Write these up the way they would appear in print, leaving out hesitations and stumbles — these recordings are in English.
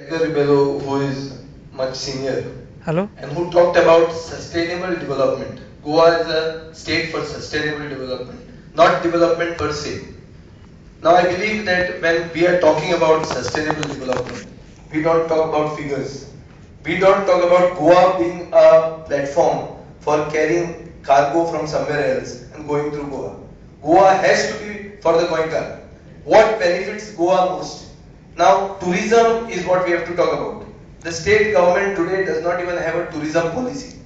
Edgar Ribello, who is much senior, Hello? and who talked about sustainable development. Goa is a state for sustainable development, not development per se. Now, I believe that when we are talking about sustainable development, we don't talk about figures. We don't talk about Goa being a platform for carrying cargo from somewhere else and going through Goa. Goa has to be for the Goemkar. What benefits Goa most? Now, tourism is what we have to talk about. The state government today does not even have a tourism policy.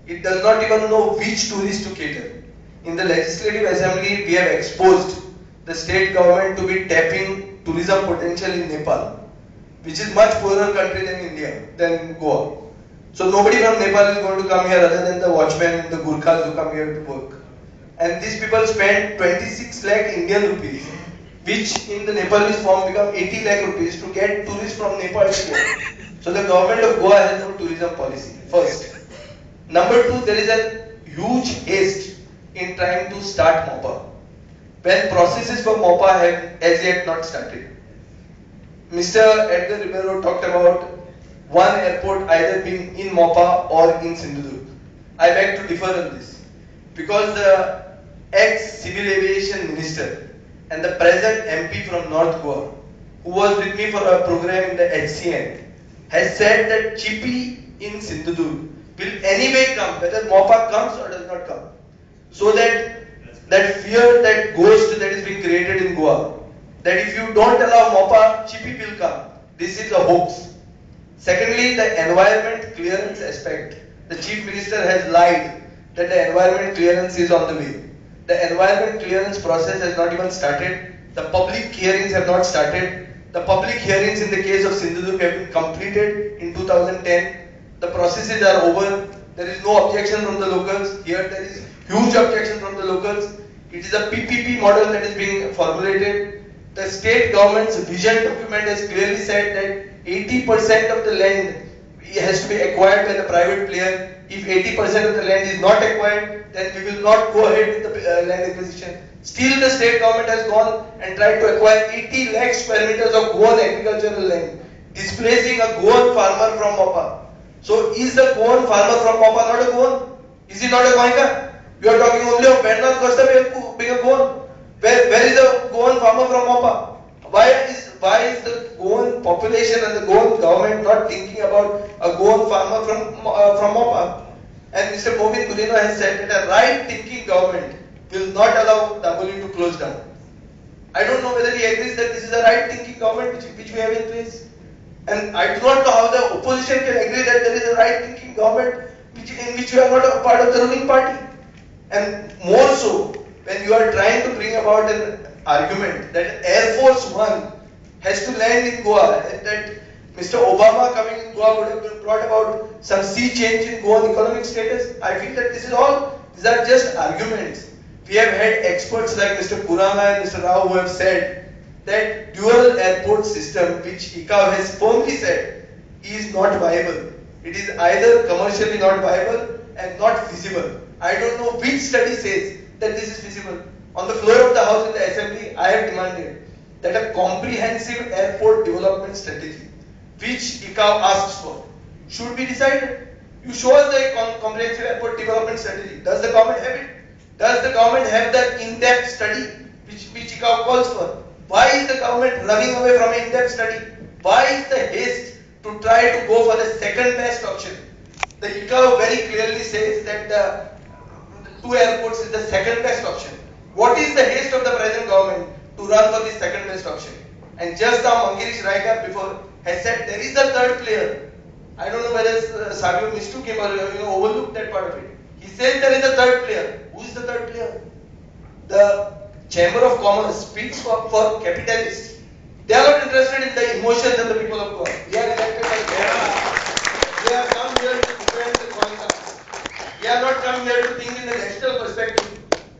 It does not even know which tourists to cater. In the Legislative Assembly, we have exposed the state government to be tapping tourism potential in Nepal, which is much poorer country than India, than Goa. So nobody from Nepal is going to come here other than the watchmen, the Gurkhas who come here to work. And these people spend 26 lakh Indian rupees, which in the Nepalese form become 80 lakh rupees to get tourists from Nepal here. So the government of Goa has no tourism policy, first. Number two, there is a huge haste in trying to start MOPA, when processes for MOPA have as yet not started. Mr. Edgar Ribeiro talked about one airport either being in MOPA or in Sindhudurg. I beg to differ on this, because the ex-civil aviation minister and the present MP from North Goa, who was with me for a program in the HCN, has said that Chippy in Sindhudurg will anyway come, whether MOPA comes or does not come. So that fear, that ghost that is being created in Goa, that if you don't allow MOPA, Chippy will come. This is a hoax. Secondly, the environment clearance aspect. The Chief Minister has lied that the environment clearance is on the way. The environment clearance process has not even started. The public hearings have not started. The public hearings in the case of Sindhudurg have been completed in 2010. The processes are over. There is no objection from the locals. Here there is huge objection from the locals. It is a PPP model that is being formulated. The state government's vision document has clearly said that 80% of the land has to be acquired by the private player. If 80% of the land is not acquired, then we will not go ahead with the land acquisition. Still, the state government has gone and tried to acquire 80 lakh square meters of Goan agricultural land, displacing a Goan farmer from MOPA. So, is the Goan farmer from MOPA not a Goan? Is he not a Goenka? You are talking only of Bednar Costa being a Goan. Where is the Goan farmer from MOPA? Why is the Goan population and the Goan government not thinking about a Goan farmer from MOPA? And Mr. Momin Gulino has said that a right-thinking government will not allow WU to close down. I don't know whether he agrees that this is a right-thinking government which we have in place. And I do not know how the opposition can agree that there is a right-thinking government in which you are not a part of the ruling party. And more so, when you are trying to bring about an argument that Air Force One has to land in Goa, that Mr. Obama coming in Goa would have brought about some sea change in Goan economic status. I feel that these are just arguments. We have had experts like Mr. Kurama and Mr. Rao who have said that dual airport system, which ICAO has firmly said, is not viable. It is either commercially not viable and not feasible. I don't know which study says that this is feasible. On the floor of the House in the Assembly, I have demanded that a comprehensive airport development strategy, which ICAO asks for, should be decided. You show us the comprehensive airport development strategy. Does the government have it? Does the government have that in-depth study which ICAO calls for? Why is the government running away from an in-depth study? Why is the haste to try to go for the second best option? The ICAO very clearly says that the two airports is the second best option. What is the haste of the present government to run for this second best option? And just now Mangirish Raikar before has said there is a third player. I don't know whether Savio mistook him or overlooked that part of it. He says there is a third player. Who is the third player? The Chamber of Commerce speaks for capitalists. They are not interested in the emotions of the people of Goa. They are elected by They are come here to defend the Goenka. They are not come here to think in the national perspective.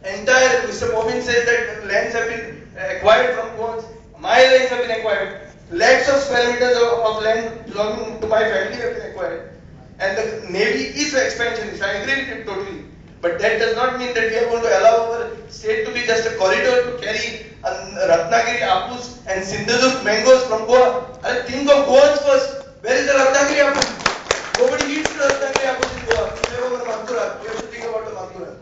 Entire Mr. Momin says that lands have been acquired from Goans. My lands have been acquired. Lakhs of square meters of land belonging to my family have been acquired. And the Navy is an expansionist. I agree with it totally. But that does not mean that we are going to allow our state to be just a corridor to carry Ratnagiri, Apus and Sindhudurg mangoes from Goa. Think of Goans first. Where is the Ratnagiri apple? Nobody eats the Ratnagiri apples in Goa. If you ever go to Mathura, you have to think about the Mathura.